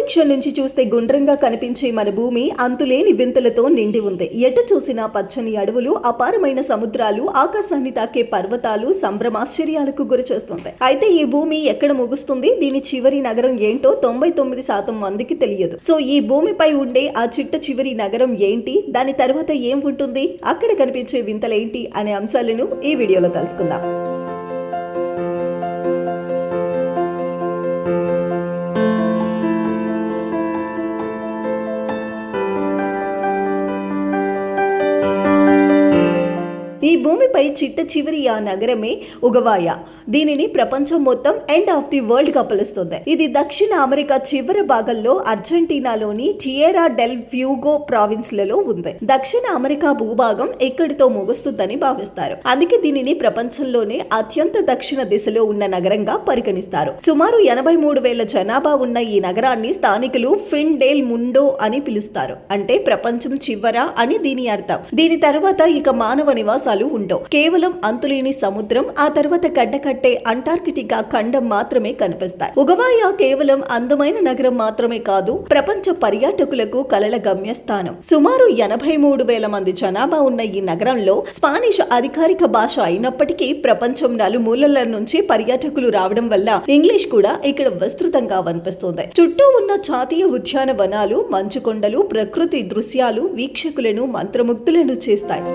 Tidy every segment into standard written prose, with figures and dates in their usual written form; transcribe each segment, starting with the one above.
అంతరిక్షం నుంచి చూస్తే గుండ్రంగా కనిపించే మన భూమి అంతులేని వింతలతో నిండి ఉంది. ఎటు చూసినా పచ్చని అడవులు, అపారమైన సముద్రాలు, ఆకాశాన్ని తాకే పర్వతాలు సంభ్రమాశ్చర్యాలకు గురి చేస్తుంది. అయితే ఈ భూమి ఎక్కడ ముగుస్తుంది, దీని చివరి నగరం ఏంటో 99% మందికి తెలియదు. సో ఈ భూమిపై ఉండే ఆ చిట్ట చివరి నగరం ఏంటి, దాని తర్వాత ఏం ఉంటుంది, అక్కడ కనిపించే వింతలేంటి అనే అంశాలను ఈ వీడియోలో తెలుసుకుందాం. ఈ భూమిపై చిట్ట చివరి ఆ నగరమే ఉగవాయా. దీనిని ప్రపంచం మొత్తం ఎండ్ ఆఫ్ ది వరల్డ్ గా పిలుస్తుంది. ఇది దక్షిణ అమెరికా చివరి భాగంలో అర్జెంటీనాలోని టియెరా డెల్ ఫ్యూగో ప్రావిన్స్ లలో ఉంది. దక్షిణ అమెరికా భూభాగం ఇక్కడితో ముగుస్తుందని భావిస్తారు. అందుకే దీనిని ప్రపంచంలోనే అత్యంత దక్షిణ దిశలో ఉన్న నగరంగా పరిగణిస్తారు. సుమారు 83,000 జనాభా ఉన్న ఈ నగరాన్ని స్థానికులు ఫిన్ డెల్ ముండో అని పిలుస్తారు. అంటే ప్రపంచం చివర అని దీని అర్థం. దీని తర్వాత ఇక మానవ నివాసాలు ఉండవు. కేవలం అంతులేని సముద్రం, ఆ తర్వాత గడ్డకట్టే అంటార్కిటికా ఖండం మాత్రమే కనిపిస్తాయి. ఉగవాయా కేవలం అందమైన నగరం మాత్రమే కాదు, ప్రపంచ పర్యాటకులకు కలల గమ్యస్థానం. సుమారు 83,000 మంది జనాభా ఉన్న ఈ నగరంలో స్పానిష్ అధికారిక భాష అయినప్పటికీ ప్రపంచం నలుమూలల నుంచి పర్యాటకులు రావడం వల్ల ఇంగ్లీష్ కూడా ఇక్కడ విస్తృతంగా కనిపిస్తుంది. చుట్టూ ఉన్న జాతీయ ఉద్యానవనాలు, మంచు కొండలు, ప్రకృతి దృశ్యాలు వీక్షకులను మంత్రముగ్ధులను చేస్తాయి.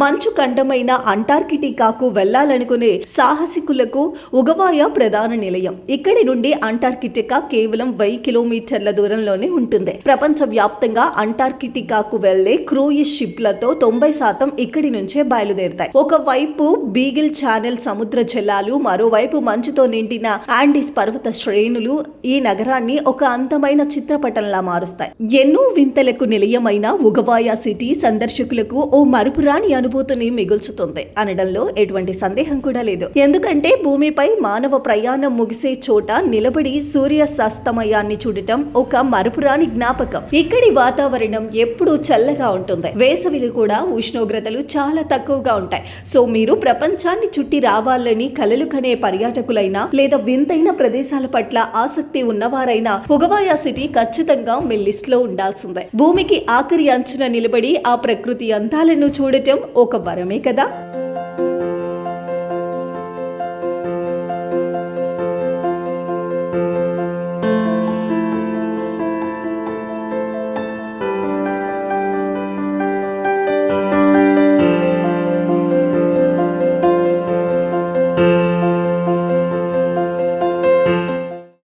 మంచు ఖండమైన అంటార్కిటికాకు వెళ్లాలనుకునే సాహసికులకు ఉగవాయా ప్రధాన నిలయం. ఇక్కడి నుండి అంటార్కిటికా కేవలం 1000 కిలోమీటర్ల దూరంలోనే ఉంటుంది. ప్రపంచ వ్యాప్తంగా అంటార్కిటికాకు వెళ్లే క్రూయిజ్ షిప్లతో 90% ఇక్కడి నుంచే బయలుదేరుతాయి. ఒకవైపు బీగిల్ ఛానల్ సముద్ర జలాలు, మరోవైపు మంచుతో నిండిన ఆండీస్ పర్వత శ్రేణులు ఈ నగరాన్ని ఒక అందమైన చిత్రపటంలా మారుస్తాయి. ఎన్నో వింతలకు నిలయమైన ఉగవాయా సిటీ సందర్శకులకు ఓ మరుపురాని అనుభూతిని మిగుల్చుతుంది అనడంలో ఎటువంటి సందేహం కూడా లేదు. ఎందుకంటే భూమిపై మానవ ప్రయాణం ముగిసే చోట నిలబడి సూర్యాస్తమయాన్ని చూడటం ఒక మరుపురాని జ్ఞాపకం. ఇక్కడి వాతావరణం ఎప్పుడూ చల్లగా ఉంటుంది. వేసవిలో కూడా ఉష్ణోగ్రతలు చాలా తక్కువగా ఉంటాయి. సో మీరు ప్రపంచాన్ని చుట్టి రావాలని కలలు కనే పర్యాటకులైనా లేదా వింతైన ప్రదేశాల పట్ల ఆసక్తి ఉన్నవారైనా ఉగవాయా సిటీ ఖచ్చితంగా మీ లిస్ట్ లో ఉండాల్సిందే. భూమికి ఆఖరి అంచున నిలబడి ఆ ప్రకృతి అందాలను చూడటం ఒక వరమే కదా.